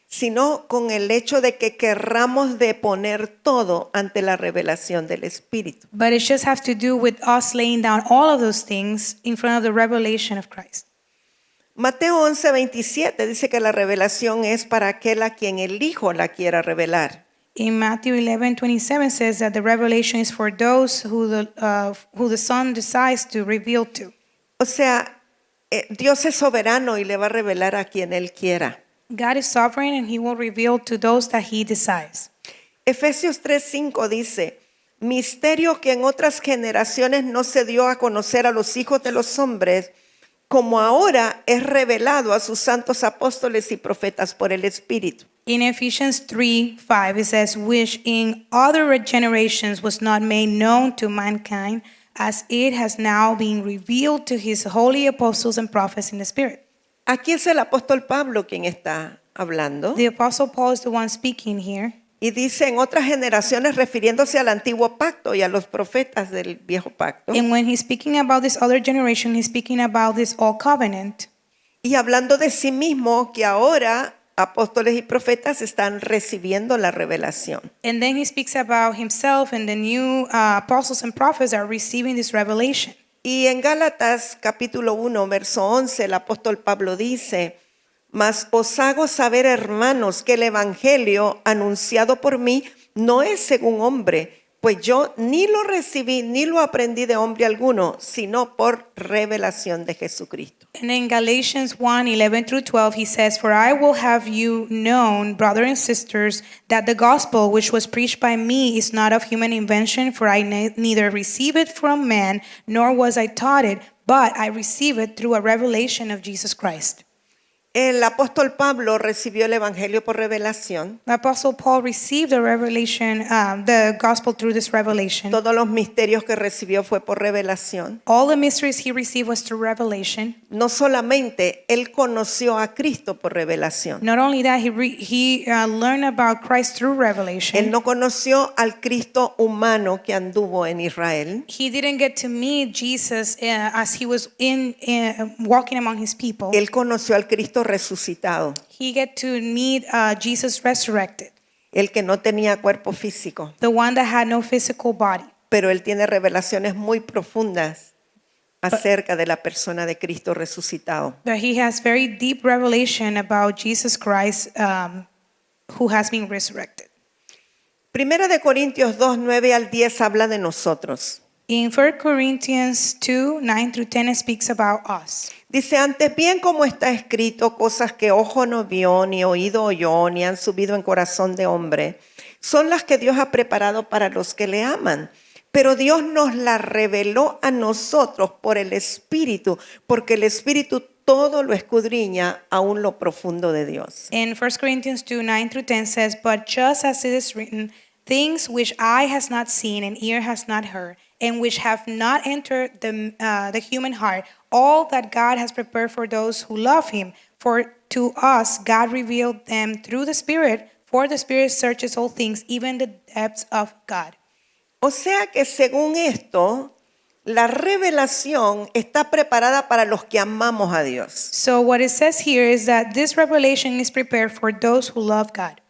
sino con el hecho de que querramos de poner todo ante la revelación del Espíritu. but it just has to do with us laying down all of those things in front of the revelation of Christ. Mateo 11:27 dice que la revelación es para aquel a quien el Hijo la quiera revelar. In Matthew 11:27 says that the revelation is for those who the Son decides to reveal to. O sea, Dios es soberano y le va a revelar a quien Él quiera. God is sovereign and he will reveal to those that he decides. Efesios 3:5 dice, misterio que en otras generaciones no se dio a conocer a los hijos de los hombres, como ahora es revelado a sus santos apóstoles y profetas por el Espíritu. In Ephesians 3:5, it says, which in other generations was not made known to mankind, as it has now been revealed to his holy apostles and prophets in the Spirit. Aquí es el apóstol Pablo quien está hablando. The Apostle Paul is the one speaking here. Y dice en otras generaciones refiriéndose al antiguo pacto y a los profetas del viejo pacto. And when he's speaking about this other generation, he's speaking about this old covenant. Y hablando de sí mismo que ahora apóstoles y profetas están recibiendo la revelación. And then he speaks about himself, and the new apostles and prophets are receiving this revelation. Y en Gálatas capítulo 1, verso 11, el apóstol Pablo dice, mas os hago saber, hermanos, que el evangelio anunciado por mí no es según hombre, pues yo ni lo recibí ni lo aprendí de hombre alguno, sino por revelación de Jesucristo. And in Galatians 1:11-12, he says, for I will have you known, brothers and sisters, that the gospel which was preached by me is not of human invention, for I neither received it from man, nor was I taught it, but I received it through a revelation of Jesus Christ. El apóstol Pablo recibió el evangelio por revelación. The Apostle Paul received the revelation, the gospel through this revelation. Todos los misterios que recibió fue por revelación. All the mysteries he received was through revelation. No solamente él conoció a Cristo por revelación. Not only that, he learned about Christ through revelation. Él no conoció al Cristo humano que anduvo en Israel. He didn't get to meet Jesus as he was walking among his people. Él conoció al Cristo resucitado, He get to meet Jesus resurrected, el que no tenía cuerpo físico, the one that had no physical body. pero él tiene revelaciones muy profundas acerca de la persona de Cristo resucitado. But he has very deep revelation about Jesus Christ, who has been resurrected. Primera de Corintios 2, 9 al 10 habla de nosotros. In 1 Corinthians 2, 9-10, it speaks about us. Dice, antes bien como está escrito, cosas que ojo no vio, ni oído oyó, ni han subido en corazón de hombre, son las que Dios ha preparado para los que le aman. Pero Dios nos las reveló a nosotros por el Espíritu, porque el Espíritu todo lo escudriña, aún lo profundo de Dios. In 1 Corinthians 2, 9-10 says, but just as it is written, things which eye has not seen and ear has not heard, and which have not entered the human heart, all that God has prepared for those who love him. For to us God revealed them through the Spirit, for the Spirit searches all things, even the depths of God. O sea que según esto, la revelación está preparada para los que amamos a Dios. So what it says here is that this revelation is prepared for those who love God.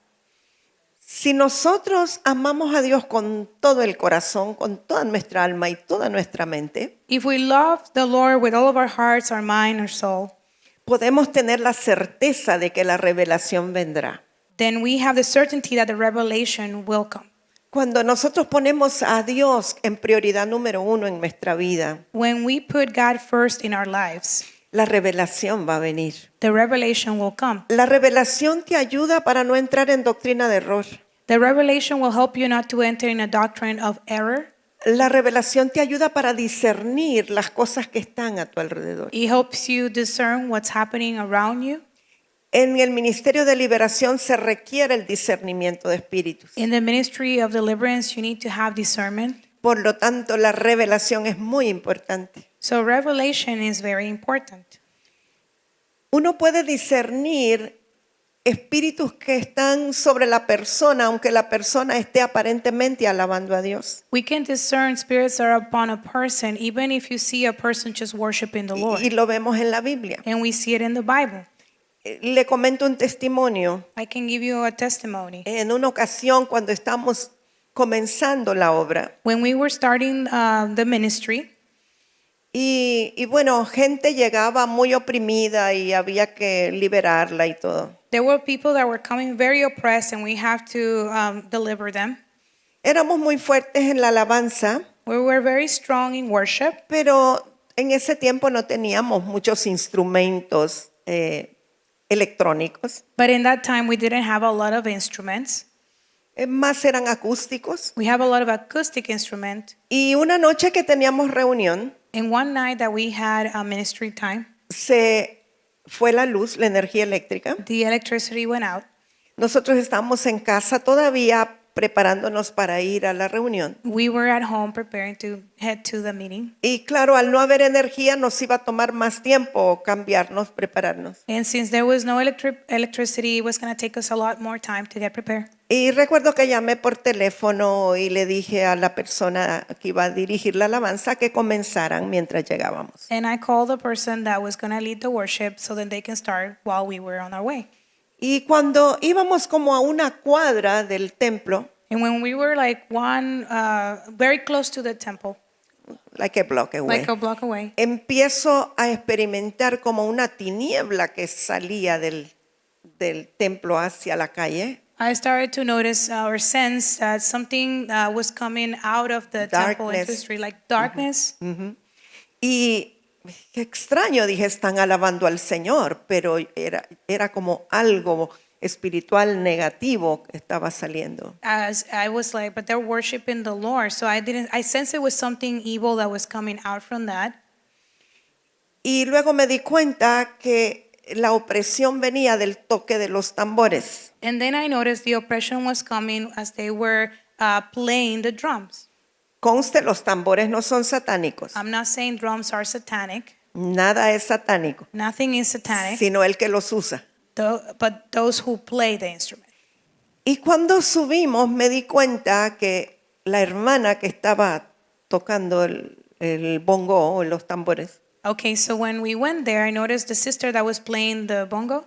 Si nosotros amamos a Dios con todo el corazón, con toda nuestra alma y toda nuestra mente, If we love the Lord with all of our hearts, our mind, our soul, podemos tener la certeza de que la revelación vendrá. then we have the certainty that the revelation will come. Cuando nosotros ponemos a Dios en prioridad número 1 en nuestra vida, When we put God first in our lives, la revelación va a venir. the revelation will come. La revelación te ayuda para no entrar en doctrina de error. The revelation will help you not to enter in a doctrine of error. La revelación te ayuda para discernir las cosas que están a tu alrededor. It helps you discern what's happening around you. En el ministerio de liberación se requiere el discernimiento de espíritus. In the ministry of deliverance, you need to have discernment. Por lo tanto, la revelación es muy importante. So revelation is very important. Uno puede discernir espíritus que están sobre la persona, aunque la persona esté aparentemente alabando a Dios. We can discern spirits that are upon a person, even if you see a person just worshiping the Lord. Y lo vemos en la Biblia. And we see it in the Bible. Le comento un testimonio. I can give you a testimony. En una ocasión, cuando estamos comenzando la obra, When we were starting the ministry, y bueno, gente llegaba muy oprimida y había que liberarla y todo. there were people that were coming very oppressed, and we have to deliver them. Éramos muy fuertes en la alabanza, We were very strong in worship, pero en ese tiempo no teníamos muchos instrumentos electrónicos. but in that time we didn't have a lot of instruments. más eran acústicos. We have a lot of acoustic instrument. Y una noche que teníamos reunión, And one night that we had a ministry time, se fue la luz, la energía eléctrica. the electricity went out. Nosotros estábamos en casa todavía preparándonos para ir a la reunión. We were at home preparing to head to the meeting. Y claro, al no haber energía nos iba a tomar más tiempo cambiarnos, prepararnos. And since there was no electricity, it was going to take us a lot more time to get prepared. Y recuerdo que llamé por teléfono y le dije a la persona que iba a dirigir la alabanza que comenzaran mientras llegábamos. And I called the person that was going to lead the worship so that they can start while we were on our way. Y cuando íbamos como a una cuadra del templo, And when we were like very close to the temple, like a block away, like a block away, empiezo a experimentar como una tiniebla que salía del templo hacia la calle. I started to notice or sense that something was coming out of the temple into the Darkness. street, like darkness. Y qué extraño, dije, están alabando al Señor, pero era como algo espiritual negativo que estaba saliendo. As I was like, but they're worshiping the Lord. So I sensed it was something evil that was coming out from that. Y luego me di cuenta que la opresión venía del toque de los tambores. And then I noticed the oppression was coming as they were playing the drums. Conste, los tambores no son satánicos. I'm not saying drums are satanic. Nada es satánico, Nothing is satanic, sino el que los usa. but those who play the instrument. Y cuando subimos me di cuenta que la hermana que estaba tocando el bongo o los tambores Okay, so when we went there, I noticed the sister that was playing the bongo.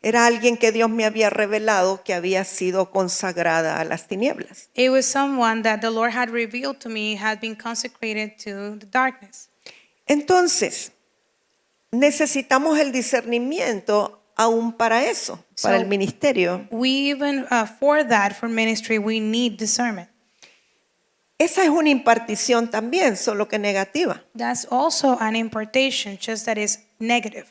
era alguien que Dios me había revelado que había sido consagrada a las tinieblas. It was someone that the Lord had revealed to me had been consecrated to the darkness. Entonces, necesitamos el discernimiento aún para eso, para So- el ministerio. We even, for ministry, we need discernment. Esa es una impartición también, solo que negativa. That's also an impartation, just that is negative.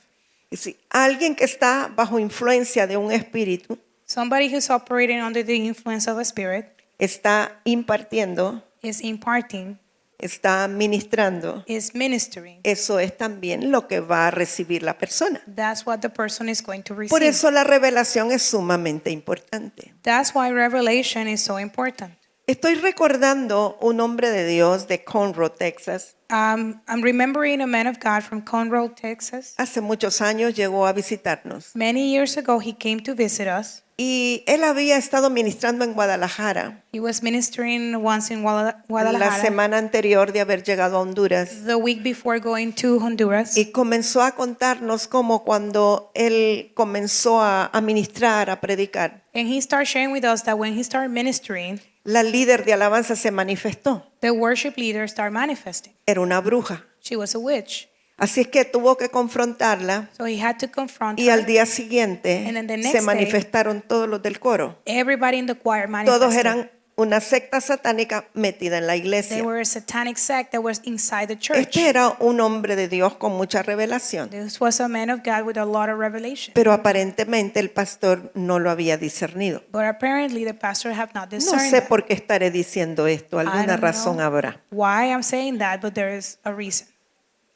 Y si alguien que está bajo influencia de un espíritu Somebody who's operating under the influence of a spirit está impartiendo, is imparting, está ministrando, is ministering. eso es también lo que va a recibir la persona. That's what the person is going to Por receive. eso la revelación es sumamente importante. That's why revelation is so important. Estoy recordando un hombre de Dios de Conroe, Texas. I'm remembering a man of God from Conroe, Texas. Hace muchos años llegó a visitarnos Many years ago, he came to visit us. y él había estado ministrando en Guadalajara He was ministering once in la Guadalajara semana anterior de haber llegado a Honduras the week before going to Honduras. y comenzó a contarnos cómo cuando él comenzó a ministrar, a predicar, And he started sharing with us that when he started ministering, la líder de alabanza se manifestó. the worship leader started manifesting. Era una bruja. She was a witch. Así es que tuvo que confrontarla So he had to confront y al her. día siguiente And then the next se day, manifestaron todos los del coro. Everybody in the choir Todos manifested. eran una secta satánica metida en la They iglesia. were a satanic sect that was inside the church. Este era un hombre de Dios con mucha revelación, This was a man of God with a lot of revelation. pero aparentemente el pastor no lo había discernido. But apparently the pastor have not No discerned sé that. por qué estaré diciendo esto, I alguna don't razón know habrá. why I'm saying that, but there is a reason.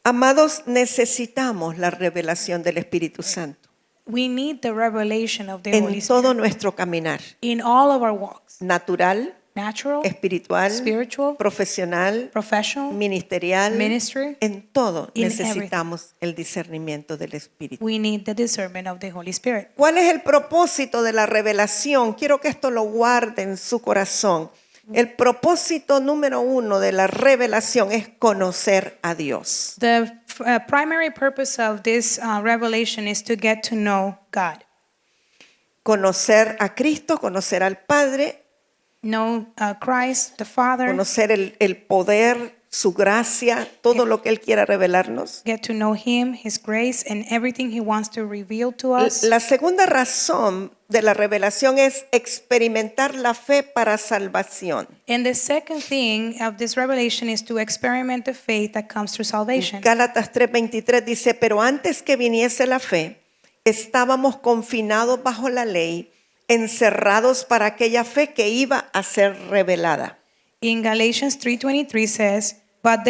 Amados, necesitamos la revelación del Espíritu Santo We need the revelation of the Holy en Spirit todo nuestro caminar, in all of our walks. natural, Natural, espiritual, spiritual, profesional, professional, ministerial, ministry. en todo In necesitamos el discernimiento del Espíritu. We need the discernment of the Holy Spirit. ¿Cuál es el propósito de la revelación? Quiero que esto lo guarde en su corazón. El propósito número 1 de la revelación es conocer a Dios. The primary purpose of this revelation is to get to know God. Conocer a Cristo, conocer al Padre, Know Christ, the Father. conocer el poder, su gracia, todo lo que Él quiera revelarnos. Get to know Him, His grace, and everything He wants to reveal to us. La segunda razón de la revelación es experimentar la fe para salvación. And the second thing of this revelation is to experiment the faith that comes through salvation. Gálatas 3:23 dice, pero antes que viniese la fe, estábamos confinados bajo la ley, encerrados para aquella fe que iba a ser revelada. In Galatians 3:23 says, but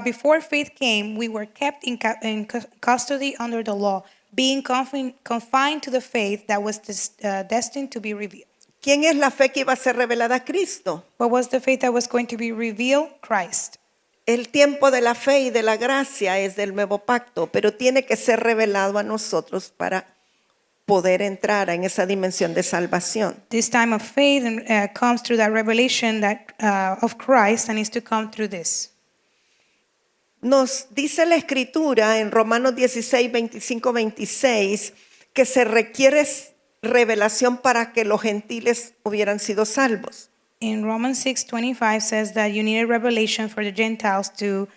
before faith came, we were kept in custody under the law, being confined to the faith that was destined to be revealed. ¿Quién es la fe que iba a ser revelada? Cristo. What was the faith that was going to be revealed? Christ. El tiempo de la fe y de la gracia es del nuevo pacto, pero tiene que ser revelado a nosotros para poder entrar en esa dimensión de salvación. This time of faith comes through that revelation of Christ and is to come through this. Nos dice la Escritura en Romanos 16, 25, 26 que se requiere revelación para que los gentiles hubieran sido salvos. In Romans 6:25 says that you need a revelation for the Gentiles to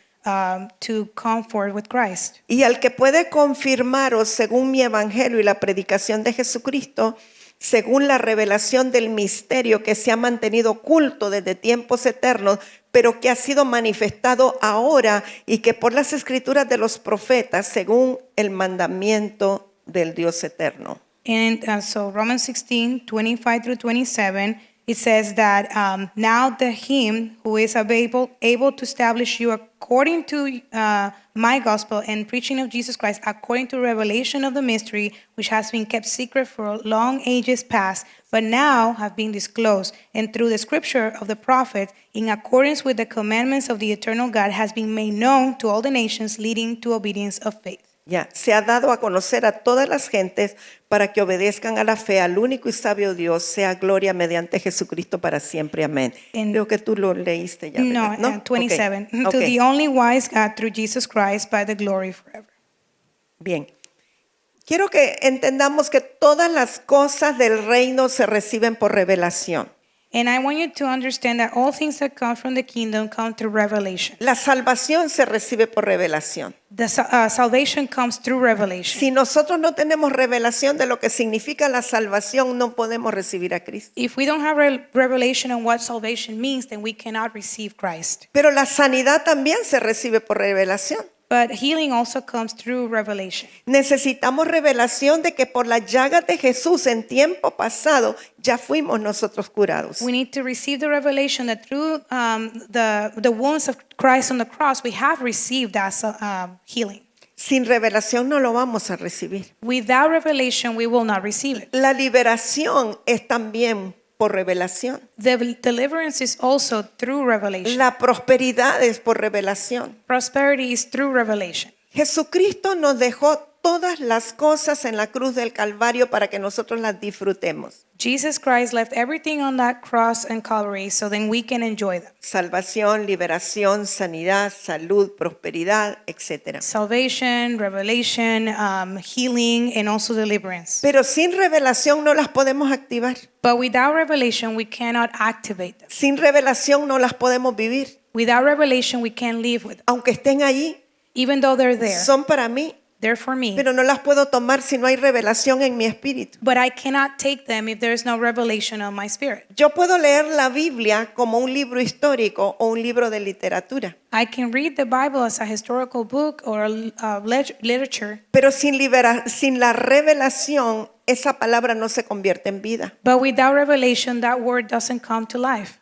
come forward with Christ. Y al que puede confirmaros según mi evangelio y la predicación de Jesucristo, según la revelación del misterio que se ha mantenido oculto desde tiempos eternos, pero que ha sido manifestado ahora y que por las escrituras de los profetas, según el mandamiento del Dios eterno. And so Romans 16:25 through 27, it says that now the him who is able to establish you according to my gospel and preaching of Jesus Christ, according to revelation of the mystery, which has been kept secret for long ages past, but now have been disclosed, and through the scripture of the prophet, in accordance with the commandments of the eternal God, has been made known to all the nations, leading to obedience of faith. Ya, se ha dado a conocer a todas las gentes para que obedezcan a la fe, al único y sabio Dios, sea gloria mediante Jesucristo para siempre. Amén. Creo que tú lo leíste ya. No, ¿verdad? 27. Okay. To Okay. the only wise God through Jesus Christ by the glory forever. Bien. Quiero que entendamos que todas las cosas del reino se reciben por revelación. And I want you to understand that all things that come from the kingdom come through revelation. La salvación se recibe por revelación. The salvation comes through revelation. Si nosotros no tenemos revelación de lo que significa la salvación, no podemos recibir a Cristo. If we don't have revelation on what salvation means, then we cannot receive Christ. Pero la sanidad también se recibe por revelación. But healing also comes through revelation. Necesitamos revelación de que por las llagas de Jesús en tiempo pasado ya fuimos nosotros curados. We need to receive the revelation that through the wounds of Christ on the cross, we have received that healing. Sin revelación no lo vamos a recibir. Without revelation, we will not receive it. La liberación es también por revelación. The deliverance is also through revelation. La prosperidad es por revelación. Prosperity is through revelation. Jesucristo nos dejó todas las cosas en la cruz del Calvario para que nosotros las disfrutemos. Jesus Christ left everything on that cross and Calvary so then we can enjoy them. Salvación, liberación, sanidad, salud, prosperidad, etc. Salvation, revelation, healing, and also deliverance. Pero sin revelación no las podemos activar. But without revelation, we cannot activate them. Sin revelación no las podemos vivir. Without revelation, we can't live with them. Aunque estén allí, Even though they're there, son para mí, they're for me. pero no las puedo tomar si no hay revelación en mi espíritu. But I cannot take them if there is no revelation of my spirit. Yo puedo leer la Biblia como un libro histórico o un libro de literatura, I can read the Bible as a historical book or literature, pero sin la revelación, esa palabra no se convierte en vida. but without revelation, that word doesn't come to life.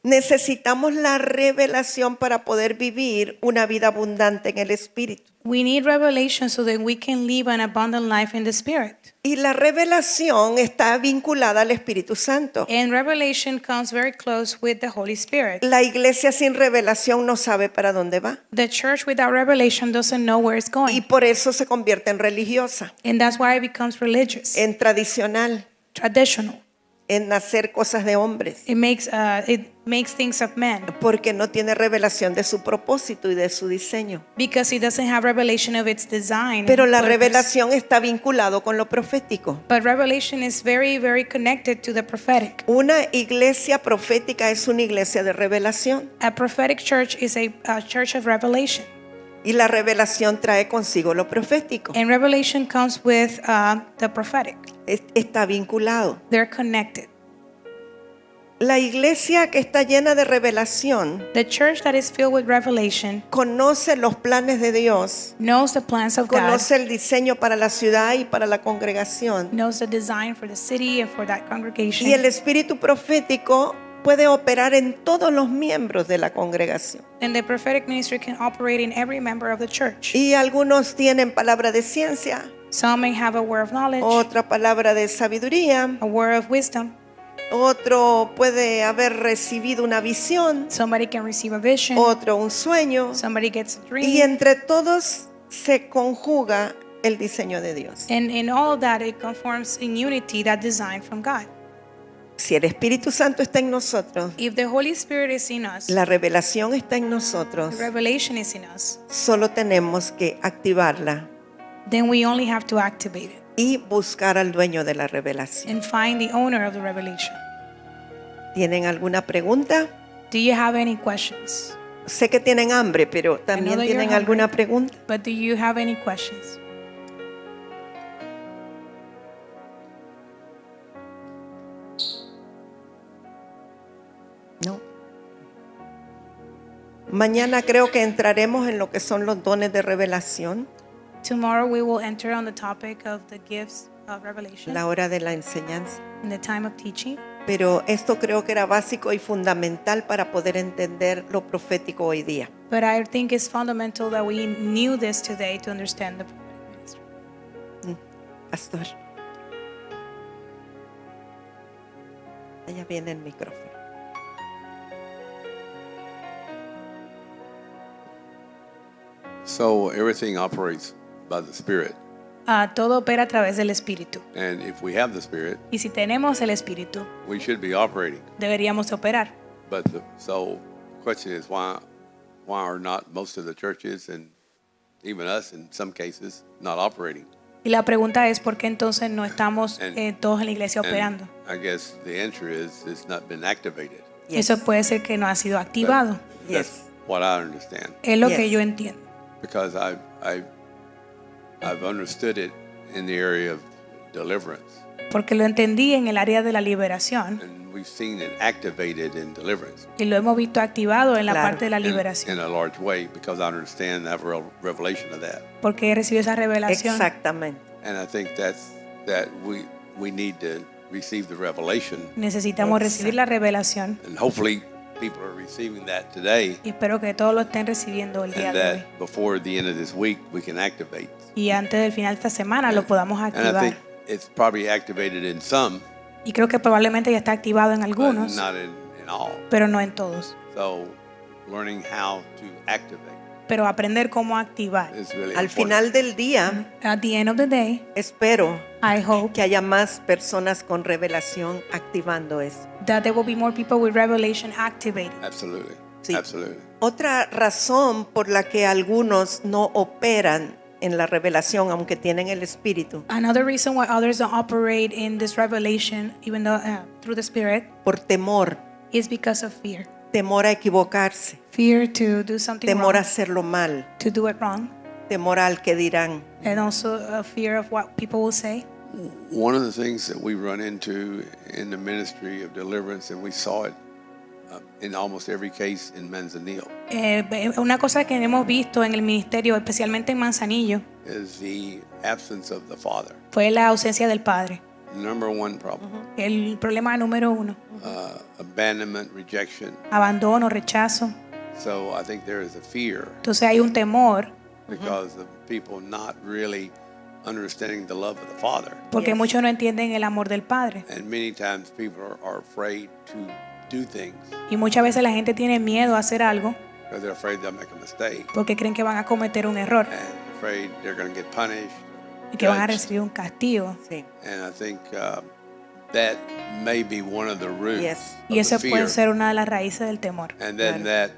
Necesitamos la revelación para poder vivir una vida abundante en el espíritu. We need revelation so that we can live an abundant life in the spirit. Y la revelación está vinculada al Espíritu Santo. And revelation comes very close with the Holy Spirit. La iglesia sin revelación no sabe para dónde va. The church without revelation doesn't know where it's Y going. por eso se convierte en religiosa, And that's why it becomes religious, en tradicional, traditional. en hacer cosas de hombres, It makes things of men porque no tiene revelación de su propósito y de su diseño. because it doesn't have revelation of its design. Pero la purpose. revelación está vinculado con lo profético. But revelation is very, very connected to the prophetic. Una iglesia profética es una iglesia de revelación. A prophetic church is a church of revelation. Y la revelación trae consigo lo profético. And revelation comes with the prophetic. Está vinculado. They're connected. La iglesia que está llena de revelación The church that is filled with revelation conoce los planes de Dios, knows the plans of God, conoce el diseño para la ciudad y para la congregación. knows the design for the city and for that congregation. Y el espíritu profético puede operar en todos los miembros de la congregación. And the prophetic ministry can operate in every member of the church. Y algunos tienen palabra de ciencia, Some may have a word of knowledge, otra palabra de sabiduría, a word of wisdom. otro puede haber recibido una visión, Somebody can receive a vision. otro un sueño. Somebody gets a dream. Y entre todos se conjuga el diseño de Dios. And in all of that, it conforms in unity that design from God. Si el Espíritu Santo está en nosotros, If the Holy Spirit is in us, la revelación está en nosotros, the revelation is in us, solo tenemos que activarla then we only have to activate it y buscar al dueño de la revelación. and find the owner of the revelation. ¿Tienen alguna pregunta? Do you have any questions? Sé que tienen hambre, pero I también know that tienen you're alguna hungry. pregunta. But do you have any questions? No. Mañana creo que entraremos en lo que son los dones de revelación, Tomorrow we will enter on the topic of the gifts of revelation la hora de la enseñanza. in the time of teaching. Pero esto creo que era básico y fundamental para poder entender lo profético hoy día. But I think it's fundamental that we knew this today to understand the prophetic ministry. Pastor. Allá viene el micrófono. So everything operates by the Spirit. Todo opera a través del Espíritu. And if we have the Spirit, Y si tenemos el Espíritu, we should be operating. deberíamos operar. But so the question is why are not most of the churches and even us in some cases not operating? Y la pregunta es, ¿por qué entonces no estamos todos en la iglesia And operando? I guess the answer is it's not been activated. Yes. Eso puede ser que no ha sido activado. Yes. That's what I understand. Es lo Yes. que yo entiendo. Because I've understood it in the area of deliverance. Porque lo entendí en el área de la liberación And we've seen it activated in deliverance y lo hemos visto activado en la Claro. parte de la in liberación. a large way because I understand that revelation of that. Porque he recibido esa revelación. Exactamente. And I think that we need to receive the revelation, Necesitamos Exacto. recibir la revelación and hopefully people are receiving that today, y espero que todos lo estén recibiendo el día and de hoy. that before the end of this week we can activate. Y antes del final de esta semana lo podamos And I activar. think it's probably activated in some, Y creo que probablemente ya está activado en but algunos, not in all. pero no en todos. So learning how to activate Pero aprender cómo activar. is really Al important. final del día, At the end of the day, espero I hope que haya más personas con revelación activando eso. that there will be more people with revelation activated. Absolutely. Sí. Absolutely. Otra razón por la que algunos no operan en la revelación, aunque tienen el Espíritu, Another reason why others don't operate in this revelation, even though through the Spirit, por temor, is because of fear. temor a equivocarse, Fear to do something temor a wrong, hacerlo mal, to do it wrong, temor al que dirán. and also a fear of what people will say. One of the things that we run into in the ministry of deliverance, and we saw it in almost every case in Manzanillo, Una cosa que hemos visto en el ministerio, especialmente en Manzanillo, is the absence of the Father. fue la ausencia del Padre. Number one problem. El problema número uno, Abandonment, rejection. abandono, rechazo. So I think there is a fear Entonces hay un temor because of people not really understanding the love of the Father. porque Yes. muchos no entienden el amor del Padre. And many times people are afraid to do things Y muchas veces la gente tiene miedo a hacer algo because they're afraid they'll make a mistake porque creen que van a cometer un error and afraid they're going to get punished. y que van a judged. recibir un castigo. Sí. And I think that may be one of the roots Yes. of Y eso the puede fear. ser una de las raíces del temor. And then that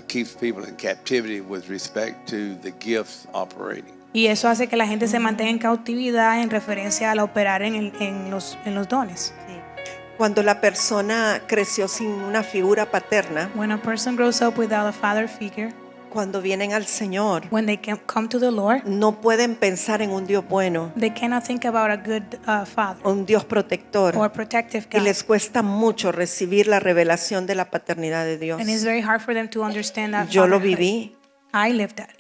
keeps people in captivity with respect to the gifts operating. Y eso hace que la gente se mantenga en cautividad en referencia al operar en los dones. Sí. Cuando la persona creció sin una figura paterna, When a person grows up without a father figure, Cuando vienen al Señor, when they come to the Lord, no pueden pensar en un Dios bueno, they cannot think about a good father un Dios protector. or protective Y God. les cuesta mucho recibir la revelación de la paternidad de Dios. And it's very hard for them to understand that Yo lo fatherhood. viví. I lived that.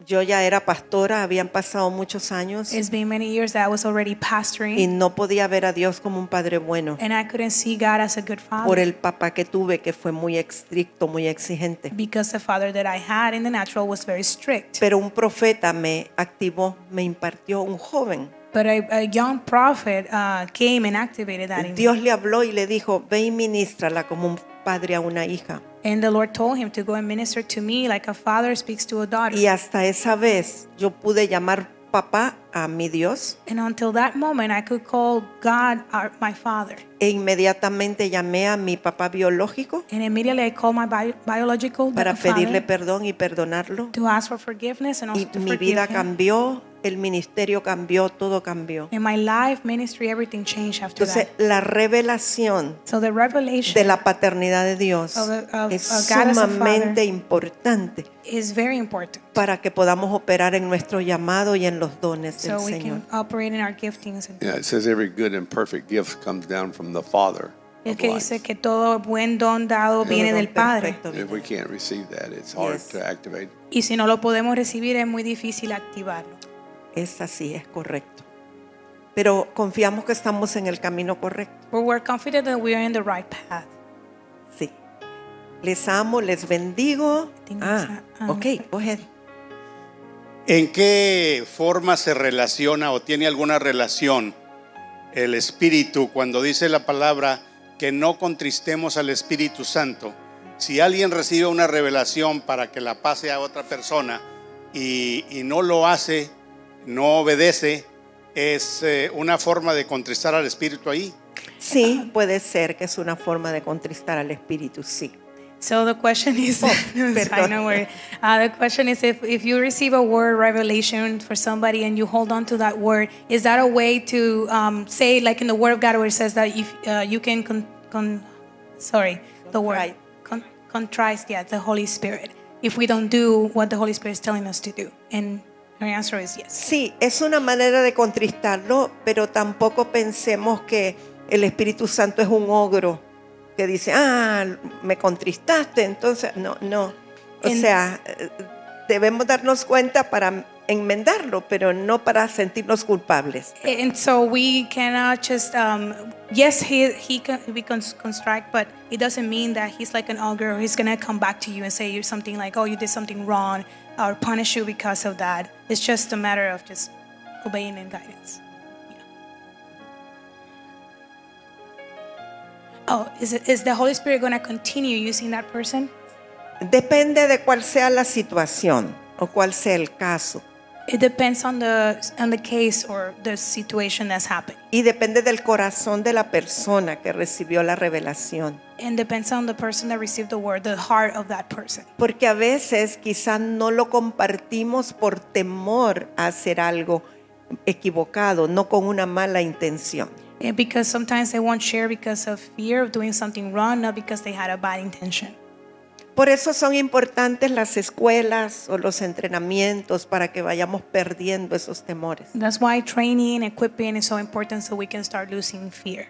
Yo ya era pastora, habían pasado muchos años It's been many years that I was already y pastoring, no podía ver a Dios como un padre bueno and I couldn't see God as a good por father el papá que tuve, que fue muy estricto, muy exigente. because the father that I had in the natural was very strict. Pero un profeta me activó, me impartió un joven. But a young prophet came and activated that in me. Dios le habló y le dijo, ve y ministrala como un padre a una hija. And the Lord told him to go and minister to me like a father speaks to a daughter. Y hasta esa vez yo pude llamar papá a mi Dios And until that moment, I could call God my father. e inmediatamente llamé a mi papá biológico And immediately I called my biological para pedirle father perdón y perdonarlo. to ask for forgiveness and also Y to mi forgive vida him. cambió, el ministerio cambió, todo cambió. In my life, ministry, everything changed after Entonces, that. la revelación So the revelation de la paternidad de Dios of es God as a sumamente father importante is very important. para que podamos operar en nuestro llamado y en los dones del So we Señor. can operate in our giftings. Yeah, it says every good and perfect gift comes down from the Father Es of que lights. dice que todo buen don dado Todo viene don del Padre. perfecto If viene. we can't receive that, it's hard Yes. to activate. Y si no lo podemos recibir, es muy difícil activarlo. Es así, es correcto. Pero confiamos que estamos en el camino correcto. But we're confident that we are in the right path. Sí. Les amo, les bendigo. think Ah, that's- ok, go ahead. ¿En qué forma se relaciona o tiene alguna relación el Espíritu cuando dice la palabra que no contristemos al Espíritu Santo? Si alguien recibe una revelación para que la pase a otra persona y no lo hace, no obedece, ¿es una forma de contristar al Espíritu ahí? Sí, puede ser que es una forma de contristar al Espíritu, sí. So the question is, I know where, the question is if you receive a word revelation for somebody and you hold on to that word, is that a way to say like in the Word of God where it says that if you can contrite, yeah, the Holy Spirit if we don't do what the Holy Spirit is telling us to do? And her answer is yes. Sí, es una manera de contristarlo, pero tampoco pensemos que el Espíritu Santo es un ogro que dice, me contristaste, entonces, no. O sea, debemos darnos cuenta para enmendarlo, pero no para sentirnos culpables. And so we cannot just yes, he can be constrict, but it doesn't mean that he's like an ogre or he's gonna come back to you and say you something like, oh, you did something wrong or punish you because of that. It's just a matter of just obeying and guidance. Oh, is the Holy Spirit gonna continue using that person? Depende de cuál sea la situación o cuál sea el caso. It depends on the case or the situation that's happening. Y depende del corazón de la persona que recibió la revelación. And depends on the person that received the word, the heart of that person. Porque a veces quizás no lo compartimos por temor a hacer algo equivocado, no con una mala intención. And because sometimes they won't share because of fear of doing something wrong, not because they had a bad intention. Por eso son importantes las escuelas o los entrenamientos para que vayamos perdiendo esos temores. That's why training, equipping is so important so we can start losing fear.